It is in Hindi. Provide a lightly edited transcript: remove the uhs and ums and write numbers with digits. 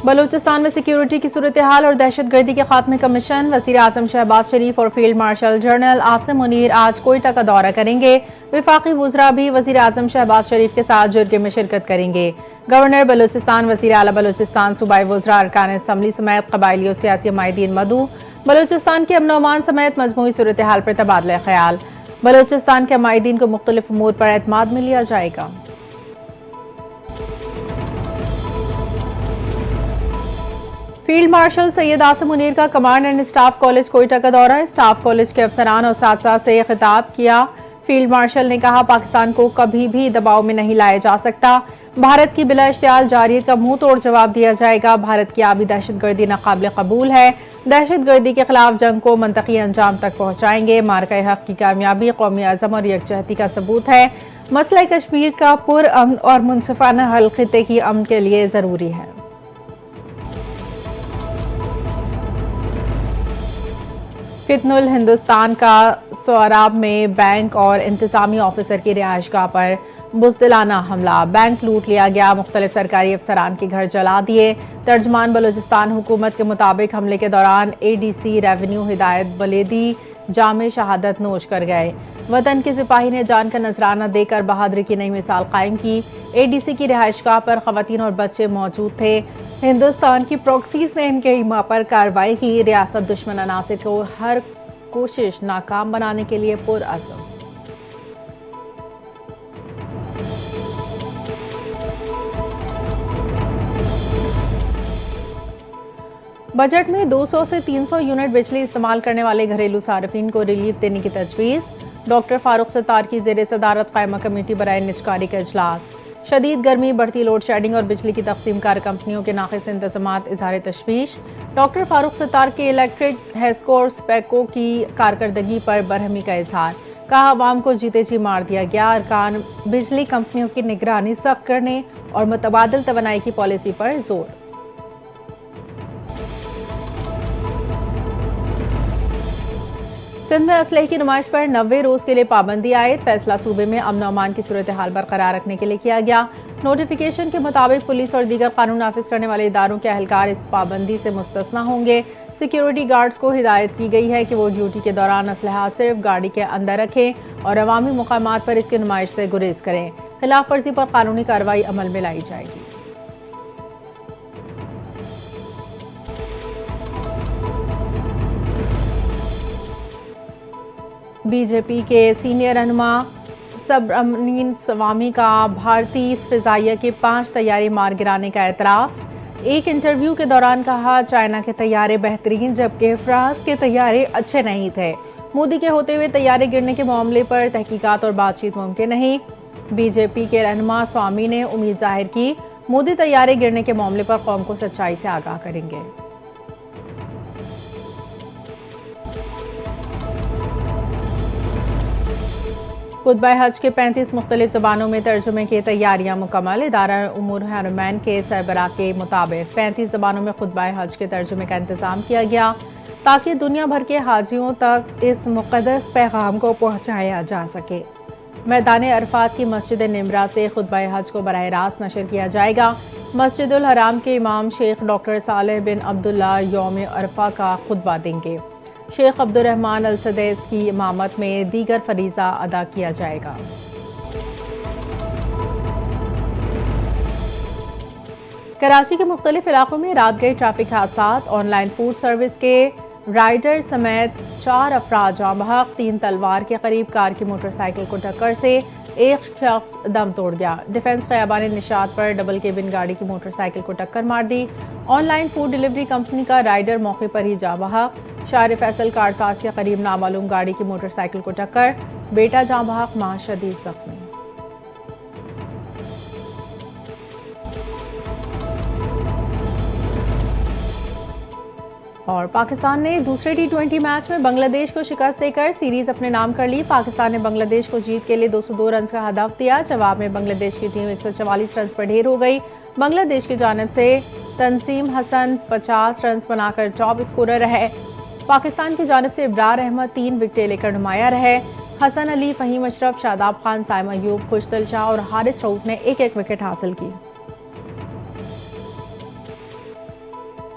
बलूचिस्तान में सिक्योरिटी की सूरत हाल और दहशतगर्दी के खात्मे का मिशन। वज़ीर आज़म शहबाज शरीफ और field marshal general Asim Munir आज कोयटा का दौरा करेंगे। विफाकी वुज़रा भी वज़ीर आज़म शहबाज शरीफ के साथ जुर्गे में शिरकत करेंगे। गवर्नर बलूचिस्तान, वज़ीर आला बलूचिस्तान, सूबाई वुज़रा, अरकान असम्बली समेत कबायली और सियासी नुमाइंदीन मदऊ। बलूचिस्तान के अमन अमान समेत मजमूई सूरत हाल पर तबादला ख्याल। बलूचिस्तान के नुमाइंदीन को मुख्तलिफ उमूर पर एतमाद में लिया जाएगा। फील्ड मार्शल सैयद आसिम मुनीर का command and staff college Quetta का दौरा। स्टाफ कॉलेज के अफसरान और साथ से खिताब किया। फील्ड मार्शल ने कहा, पाकिस्तान को कभी भी दबाव में नहीं लाया जा सकता। भारत की बिला इश्तियाल जारियत का मुंह तोड़ जवाब दिया जाएगा। भारत की आबी दहशतगर्दी नाकाबिल कबूल है। दहशतगर्दी के खिलाफ जंग को मंतकी अंजाम तक पहुंचाएंगे। मार्का हक की कामयाबी कौमी अज़म और यकजहती का सबूत है। मसला कश्मीर का पुरअमन और मुनसिफाना हल खित्ते की अमन के लिए जरूरी है। फितनुल हिंदुस्तान का सोराब में बैंक और इंतजामी ऑफिसर की रिहाइशगाह पर बुज़दिलाना हमला। बैंक लूट लिया गया। मुख्तलिफ सरकारी अफसरान के घर जला दिए। तर्जमान बलूचिस्तान हुकूमत के मुताबिक हमले के दौरान ADC रेवेन्यू हिदायत बलेदी जामे शहादत नोश कर गए। वतन के सिपाही ने जान का नजराना देकर बहादुरी की नई मिसाल कायम की। ADC की रिहाइशगाह पर खवातीन और बच्चे मौजूद थे। हिंदुस्तान की प्रॉक्सीज ने इनके इमा पर कार्रवाई की। रियासत दुश्मन अनासिर को हर कोशिश नाकाम बनाने के लिए पुरअज़म। बजट में 200 से 300 यूनिट बिजली इस्तेमाल करने वाले घरेलू सार्फिन को रिलीफ देने की तजवीज़। डॉक्टर फारूक सत्तार की ज़ेर सदारत कायमा कमेटी बराए निजकारी का इजलास। शदीद गर्मी, बढ़ती लोड शेडिंग और बिजली की तकसीम कार कंपनियों के नाक़िस इंतज़ामात इज़हार तशवीश। डॉक्टर फारूक सत्तार के इलेक्ट्रिक हेस्को और स्पेको की कारकर्दगी पर बरहमी का इजहार। कहा, अवाम को जीते जी मार दिया गया। अरकान बिजली कंपनियों की निगरानी सख्त करने और मुतबादिल तवानाई की पॉलिसी पर जोर। सिंध में असलहे की नुमाइश पर 90 रोज के लिए पाबंदी आयद। फैसला सूबे में अमन अमान की सूरत हाल बरकरार रखने के लिए किया गया। नोटिफिकेशन के मुताबिक पुलिस और दीगर कानून नाफिज करने वाले इदारों के अहलकार इस पाबंदी से मुस्तस्ना होंगे। सिक्योरिटी गार्ड्स को हिदायत की गई है कि वो ड्यूटी के दौरान असलहा सिर्फ गाड़ी के अंदर रखें और अवामी मुकामात पर इसकी नुमाइश से गुरेज करें। खिलाफ वर्जी पर कानूनी कार्रवाई अमल में लाई जाएगी। बीजेपी के सीनियर रहनुमा सबरमनीन स्वामी का भारतीय फिजाइया के 5 तैयारे मार गिराने का एतराफ़। एक इंटरव्यू के दौरान कहा, चाइना के तैयारे बेहतरीन जबकि फ्रांस के तैयारे अच्छे नहीं थे। मोदी के होते हुए तैयारे गिरने के मामले पर तहकीकात और बातचीत मुमकिन नहीं। बीजेपी के रहनुमा स्वामी ने उम्मीद जाहिर की, मोदी तैयारे गिरने के मामले पर कौम को सच्चाई से आगाह करेंगे। खुतबा हज के 35 मुख्तलिफ ज़बानों में तर्जुमे की तैयारियां मुकम्मल। इदारा उमूर हरमैन के सरबराह के मुताबिक 35 ज़बानों में खुतबा हज के तर्जुमे का इंतज़ाम किया गया ताकि दुनिया भर के हाजियों तक इस मुक़द्दस पैगाम को पहुँचाया जा सके। मैदान अरफात की मस्जिद निमरा से खुतबा हज को बराह रास्त नशर किया जाएगा। मस्जिदुल हराम के इमाम शेख डॉक्टर सालेह बिन अब्दुल्ला यौम अरफा का खुतबा देंगे। शेख अब्दुर्रहमान अल सदैस की इमामत में दीगर फरीज़ा अदा किया जाएगा। कराची के मुख्तलिफ इलाकों में रात गए ट्रैफिक हादसात। ऑनलाइन फूड सर्विस के राइडर समेत 4 अफराद जाँ बहक। 3 तलवार के करीब कार की मोटरसाइकिल को टक्कर से एक शख्स दम तोड़ गया। डिफेंस ख़याबान निशात पर डबल केबिन गाड़ी की मोटरसाइकिल को टक्कर मार दी। ऑनलाइन फूड डिलीवरी कंपनी का राइडर मौके पर ही जाँ बहक। शार फैसल कारसाज के करीब नामालूम गाड़ी की मोटरसाइकिल को टक्कर। बेटा जाँ बहक, मां शदीद जख्मी। और पाकिस्तान ने दूसरे T20 मैच में बांग्लादेश को शिकस्त देकर सीरीज अपने नाम कर ली। पाकिस्तान ने बांग्लादेश को जीत के लिए 202 रन का हदफ दिया। जवाब में बांग्लादेश की टीम 144 रन पर ढेर हो गई। बांग्लादेश की जानिब से तंसीम हसन 50 रन बनाकर टॉप स्कोरर रहे। पाकिस्तान की जानिब से इब्रार अहमद 3 विकेटें लेकर नुमाया रहे। हसन अली, फहीम अशरफ, शादाब खान, साइम अयूब, खुशदिल शाह और हारिस रऊफ ने एक एक विकेट हासिल की।